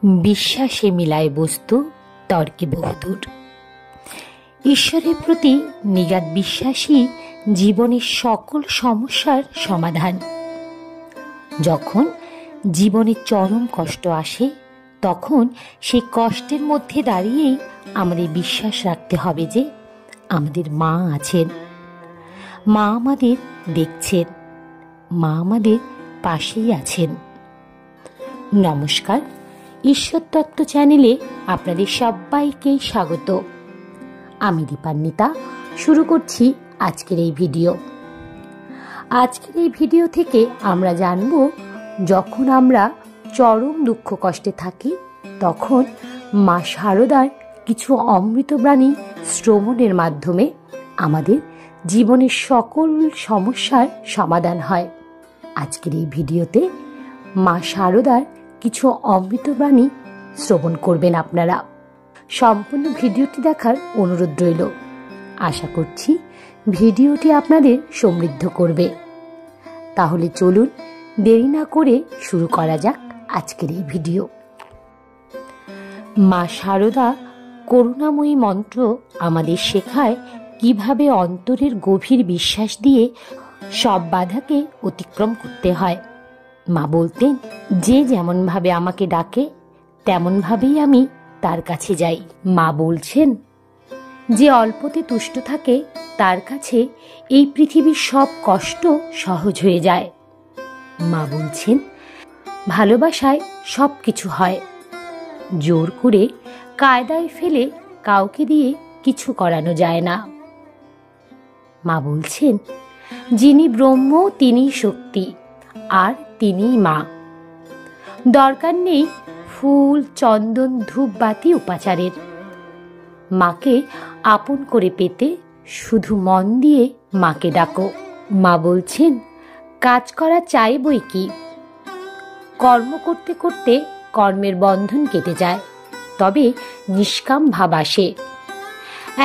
বিশ্বাসে মিলায় বস্তু, তর্কে বহুদূর। ঈশ্বরের প্রতি নিগাদ বিশ্বাসই জীবনের সকল সমস্যার সমাধান। যখন জীবনে চরম কষ্ট আসে, তখন সেই কষ্টের মধ্যে দাঁড়িয়েই আমাদের বিশ্বাস রাখতে হবে যে আমাদের মা আছেন, মা আমাদের দেখছেন, মা আমাদের পাশেই আছেন। নমস্কার, ঈশ্বর তত্ত্ব চ্যানেলে আপনাদের সবাইকেই স্বাগত। আমি দীপান্বিতা শুরু করছি আজকের এই ভিডিও। আজকের এই ভিডিও থেকে আমরা জানব, যখন আমরা চরম দুঃখ কষ্টে থাকি, তখন মা শারদার কিছু অমৃতবাণী শ্রবণের মাধ্যমে আমাদের জীবনের সকল সমস্যার সমাধান হয়। আজকের এই ভিডিওতে মা শারদার কিছু অমৃতবাণী শ্রবণ করবেন আপনারা। সম্পূর্ণ ভিডিওটি দেখার অনুরোধ রইল। আশা করছি ভিডিওটি আপনাদের সমৃদ্ধ করবে। তাহলে চলুন দেরি না করে শুরু করা যাক আজকের এই ভিডিও। মা শারদা করুণাময়ী মন্ত্র আমাদের শেখায় কিভাবে অন্তরের গভীর বিশ্বাস দিয়ে সব বাধাকে অতিক্রম করতে হয়। মা বলতেন, যে যেমনভাবে আমাকে ডাকে তেমনভাবেই আমি তার কাছে যাই। মা বলছেন, যে অল্পতে তুষ্ট থাকে তার কাছে এই পৃথিবীর সব কষ্ট সহজ হয়ে যায়। মা বলছেন, ভালোবাসায় সব কিছু হয়, জোর করে কায়দায় ফেলে কাউকে দিয়ে কিছু করানো যায় না। মা বলছেন, যিনি ব্রহ্ম তিনিই শক্তি, আর তিনিই মা। দরকার নেই ফুল, চন্দন, ধূপবাতি, উপাচারের। মাকে আপন করে পেতে শুধু মন দিয়ে মাকে ডাকো। মা বলছেন, কাজ করা চাই বই কি, কর্ম করতে করতে কর্মের বন্ধন কেটে যায়, তবে নিষ্কাম ভাব আসে।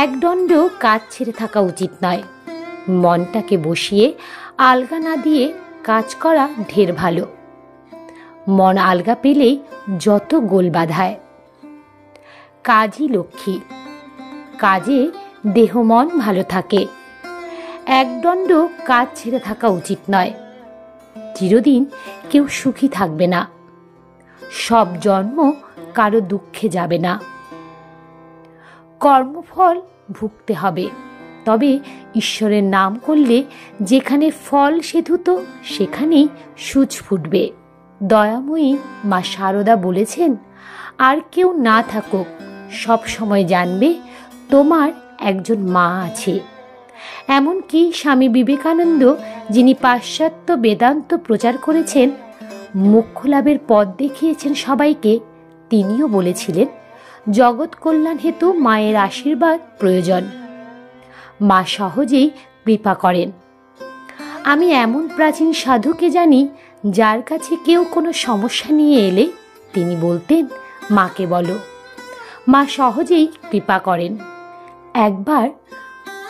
একদণ্ড কাজ ছেড়ে থাকা উচিত নয়। মনটাকে বসিয়ে আলগা না দিয়ে কাজ করা ঢের ভালো। মন আলগা পেলেই যত গোল বাধায়। কাজই লক্ষ্মী, কাজে দেহ মন ভালো থাকে। একদণ্ড কাজ ছেড়ে থাকা উচিত নয়। চিরদিন কেউ সুখী থাকবে না, সব জন্ম কারো দুঃখে যাবে না। কর্মফল ভুগতে হবে, তবে ঈশ্বরের নাম করলে যেখানে ফল সেধুত সেখানেই সূচ ফুটবে। দয়াময়ী মা শারদা বলেছেন, আর কেউ না থাকুক, সব সময় জানবে তোমার একজন মা আছে। এমনকি স্বামী বিবেকানন্দ, যিনি পাশ্চাত্য বেদান্ত প্রচার করেছেন, মোক্ষ লাভের পথ দেখিয়েছেন সবাইকে, তিনিও বলেছিলেন, জগৎ কল্যাণ হেতু মায়ের আশীর্বাদ প্রয়োজন। মা সহজেই কৃপা করেন। আমি এমন প্রাচীন সাধুকে জানি, যার কাছে কেউ কোনো সমস্যা নিয়ে এলে তিনি বলতেন, মাকে বলো। মা সহজেই কৃপা করেন। একবার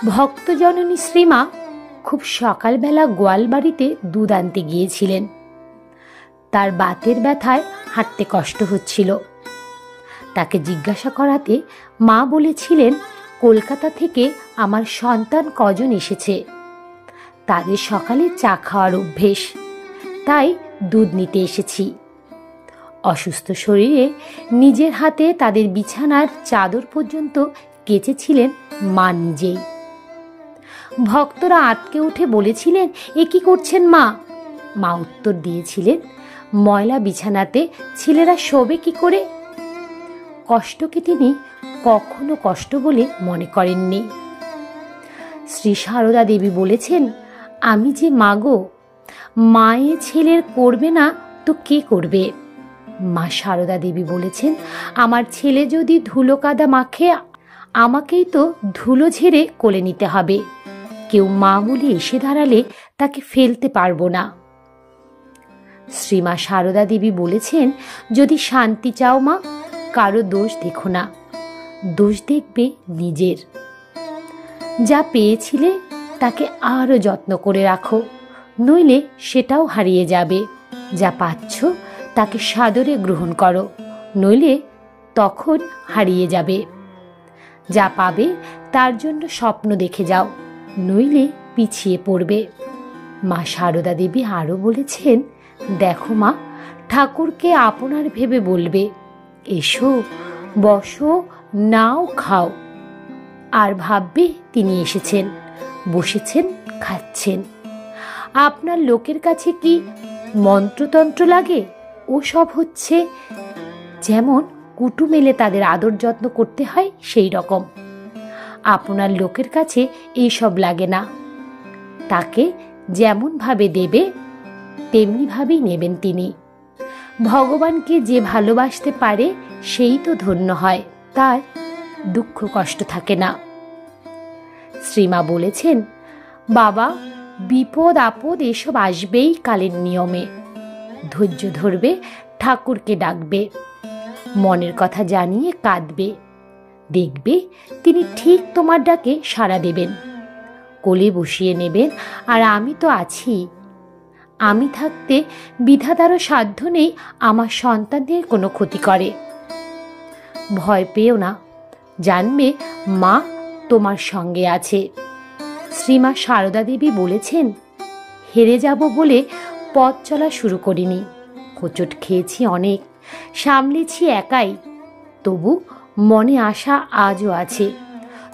ভক্তজননী শ্রীমা খুব সকালবেলা গোয়ালবাড়িতে দুধ আনতে গিয়েছিলেন। তার বাতের ব্যথায় হাঁটতে কষ্ট হচ্ছিল। তাকে জিজ্ঞাসা করাতে মা বলেছিলেন, কলকাতা থেকে আমার সন্তান কজন এসেছে, তাদের সকালে চা খাওয়ার অভ্যেস, তাই দুধ নিতে এসেছি। অসুস্থ শরীরে নিজের হাতে তাদের বিছানার চাদর পর্যন্ত কেচেছিলেন মা নিজেই। ভক্তরা আটকে উঠে বলেছিলেন, এ কি করছেন মা? মা উত্তর দিয়েছিলেন, ময়লা বিছানাতে ছেলেরা শোবে কি করে? কষ্টকে তিনি কখনো কষ্ট বলে মনে করেননি। শ্রী সারদা দেবী বলেছেন, আমি যে মা গো, মায়ে ছেলের করবে না তো কে করবে? মা শারদা দেবী বলেছেন, আমার ছেলে যদি ধুলো কাদা মাখে, আমাকেই তো ধুলো ঝেড়ে কোলে নিতে হবে। কেউ মা বলে এসে দাঁড়ালে তাকে ফেলতে পারবো না। শ্রীমা শারদা দেবী বলেছেন, যদি শান্তি চাও মা, কারো দোষ দেখো না, দোষ দেখবে নিজের। যা পেয়েছিলে তাকে আরো যত্ন করে রাখো, নইলে সেটাও হারিয়ে যাবে। যা পাচ্ছ তাকে সাদরে গ্রহণ করো, নইলে তখন হারিয়ে যাবে। যা পাবে তার জন্য স্বপ্ন দেখে যাও, নইলে পিছিয়ে পড়বে। মা সারদা দেবী আরও বলেছেন, দেখো মা, ঠাকুরকে আপনার ভেবে বলবে, এসো, বসো, নাও, খাও। আর ভাববে তিনি এসেছেন, বসেছেন, খাচ্ছেন। আপনার লোকের কাছে কি মন্ত্রতন্ত্র লাগে? ও সব হচ্ছে যেমন কুটুম এলে তাদের আদর যত্ন করতে হয় সেই রকম। আপনার লোকের কাছে এইসব লাগে না। তাকে যেমন ভাবে দেবে তেমনি ভাবেই নেবেন তিনি। ভগবানকে যে ভালোবাসতে পারে সেই তো ধন্য হয়, তার দুঃখ কষ্ট থাকে না। শ্রীমা বলেছেন, বাবা, বিপদ আপদ এসব আসবেই কালের নিয়মে। ধৈর্য ধরবে, ঠাকুরকে ডাকবে, মনের কথা জানিয়ে কাঁদবে। দেখবে তিনি ঠিক তোমার ডাকে সাড়া দেবেন, কোলে বসিয়ে নেবেন। আর আমি তো আছি। আমি থাকতে বিধাতারও সাধ্য নেই আমার সন্তানদের কোনো ক্ষতি করে। ভয় পেও না, জানবে মা তোমার সঙ্গে আছে। শ্রীমা সারদা দেবী বলেছেন, হেরে যাব বলে পথ চলা শুরু করিনি। হোঁচট খেয়েছি অনেক, সামলেছি একাই, তবু মনে আশা আজও আছে।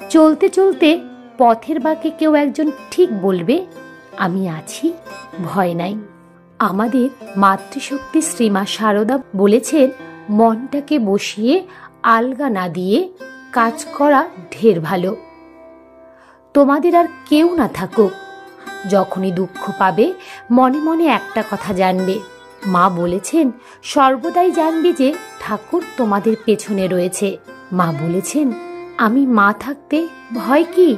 চলতে চলতে পথের বাঁকে কেউ একজন ঠিক বলবে, আমি আছি, ভয় নাই। আমাদের মাতৃশক্তি শ্রীমা সারদা বলেছেন, মনটাকে বসিয়ে আলগা না দিয়ে কাজ করা ঢের ভালো। তোমাদের আর কেউ না থাকুক, যখনই দুঃখ পাবে মনে মনে একটা কথা জানবে। মা বলেছেন, সর্বদাই জানবে যে ঠাকুর তোমাদের পেছনে রয়েছে। মা বলেছেন, আমি মা থাকতে ভয় কি?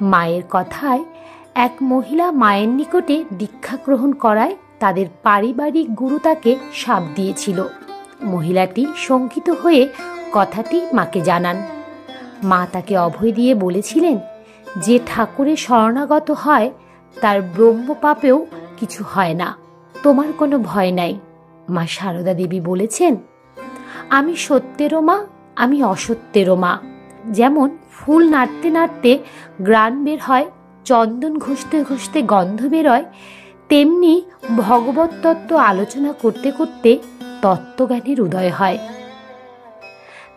মায়ের কথায় এক মহিলা মায়ের নিকটে দীক্ষা গ্রহণ করায় তাদের পারিবারিক গুরু তাকে শাপ দিয়েছিল। মহিলাটি শঙ্কিত হয়ে কথাটি মাকে জানান। মা তাকে অভয় দিয়ে বলেছিলেন, যে ঠাকুরের শরণাগত হয় তার ব্রহ্মপাপেও কিছু হয় না, তোমার কোনো ভয় নাই। মা সারদা দেবী বলেছেন, আমি সত্যেরও মা, আমি অসত্যেরও মা। যেমন ফুল নাড়তে নাড়তে গ্রাণ বের হয়, চন্দন ঘষতে ঘষতে গন্ধ বেরোয়, তেমনি ভগবত তত্ত্ব আলোচনা করতে করতে তত্ত্বজ্ঞানের উদয় হয়।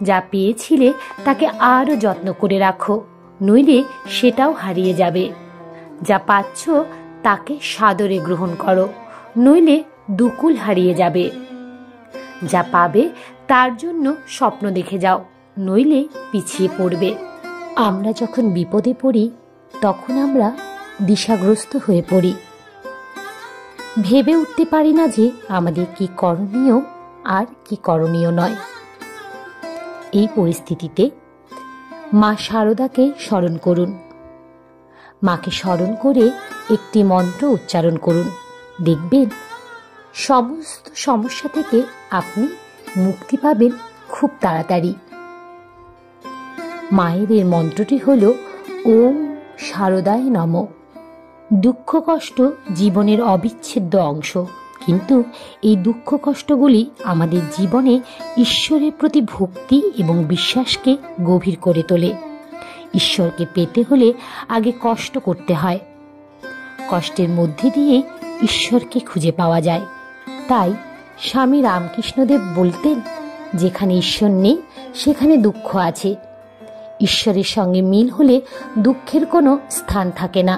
যা পেয়েছিলে তাকে আরও যত্ন করে রাখো, নইলে সেটাও হারিয়ে যাবে। যা পাচ্ছ তাকে সাদরে গ্রহণ করো, নইলে দুকুল হারিয়ে যাবে। যা পাবে তার জন্য স্বপ্ন দেখে যাও, নইলে পিছিয়ে পড়বে। আমরা যখন বিপদে পড়ি তখন আমরা দিশাগ্রস্ত হয়ে পড়ি, ভেবে উঠতে পারি না যে আমাদের কি করণীয় আর কি করণীয় নয়। এই পরিস্থিতিতে মা সারদাকে স্মরণ করুন। মাকে স্মরণ করে একটি মন্ত্র উচ্চারণ করুন, দেখবেন সমস্ত সমস্যা থেকে আপনি মুক্তি পাবেন খুব তাড়াতাড়ি। মায়ের এই মন্ত্রটি হল ওম শারদায় নমঃ। দুঃখ কষ্ট জীবনের অবিচ্ছেদ্য অংশ, কিন্তু এই দুঃখ কষ্টগুলি আমাদের জীবনে ঈশ্বরের প্রতি ভক্তি এবং বিশ্বাসকে গভীর করে তোলে। ঈশ্বরকে পেতে হলে আগে কষ্ট করতে হয়, কষ্টের মধ্যে দিয়ে ঈশ্বরকে খুঁজে পাওয়া যায়। তাই স্বামী রামকৃষ্ণদেব বলতেন, যেখানে ঈশ্বর নেই সেখানে দুঃখ আছে। ঈশ্বরের সঙ্গে মিল হলে দুঃখের কোনো স্থান থাকে না।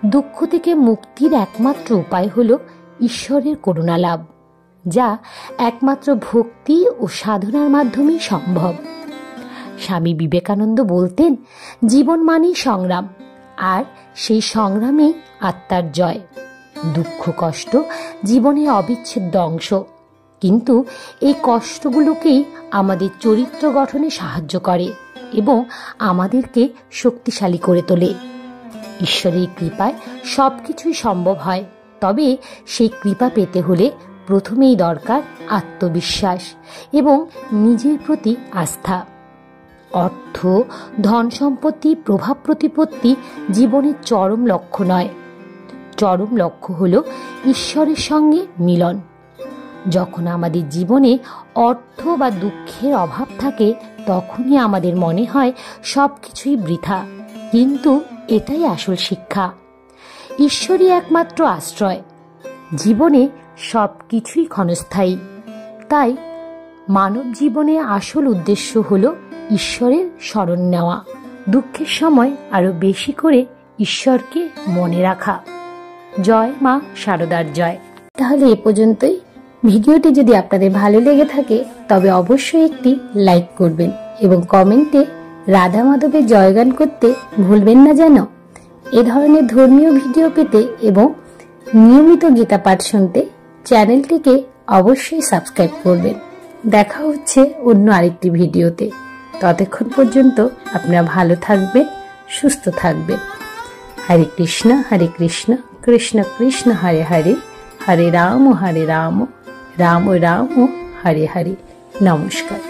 দুঃখ থেকে মুক্তির একমাত্র উপায় হল ঈশ্বরের করুণা লাভ, যা একমাত্র ভক্তি ও সাধনার মাধ্যমেই সম্ভব। স্বামী বিবেকানন্দ বলতেন, জীবন মানেই সংগ্রাম, আর সেই সংগ্রামেই আত্মার জয়। দুঃখ কষ্ট জীবনের অবিচ্ছেদ্য অংশ, কিন্তু এই কষ্টগুলোকেই আমাদের চরিত্র গঠনে সাহায্য করে এবং আমাদেরকে শক্তিশালী করে তোলে। ঈশ্বরের কৃপায় সব কিছুই সম্ভব হয়, তবে সেই কৃপা পেতে হলে প্রথমেই দরকার আত্মবিশ্বাস এবং নিজের প্রতি আস্থা। অর্থ, ধন সম্পত্তি, প্রভাব প্রতিপত্তি জীবনের চরম লক্ষ্য নয়। চরম লক্ষ্য হল ঈশ্বরের সঙ্গে মিলন। যখন আমাদের জীবনে অর্থ বা দুঃখের অভাব থাকে তখনই আমাদের মনে হয় সব কিছুই বৃথা, কিন্তু এটাই আসল শিক্ষা। ঈশ্বরই একমাত্র আশ্রয়। জীবনে সব কিছুই ক্ষণস্থায়ী, তাই মানব জীবনে আসল উদ্দেশ্য হলো ঈশ্বরের শরণ নেওয়া, দুঃখের সময় আরো বেশি করে ঈশ্বরকে মনে রাখা। জয় মা শারদার জয়। তাহলে এ পর্যন্তই। ভিডিওটি যদি আপনাদের ভালো লেগে থাকে তবে অবশ্যই একটি লাইক করবেন এবং কমেন্টে রাধা মাধবের জয়গান করতে ভুলবেন না যেন। এ ধরনের ধর্মীয় ভিডিও পেতে এবং নিয়মিত গীতা পাঠ শুনতে চ্যানেলটিকে অবশ্যই সাবস্ক্রাইব করবেন। দেখা হচ্ছে অন্য আরেকটি ভিডিওতে। ততক্ষণ পর্যন্ত আপনারা ভালো থাকবেন, সুস্থ থাকবেন। হরে কৃষ্ণ কৃষ্ণ কৃষ্ণ হরে হরে, হরে রাম রাম রাম হরে হরে। নমস্কার।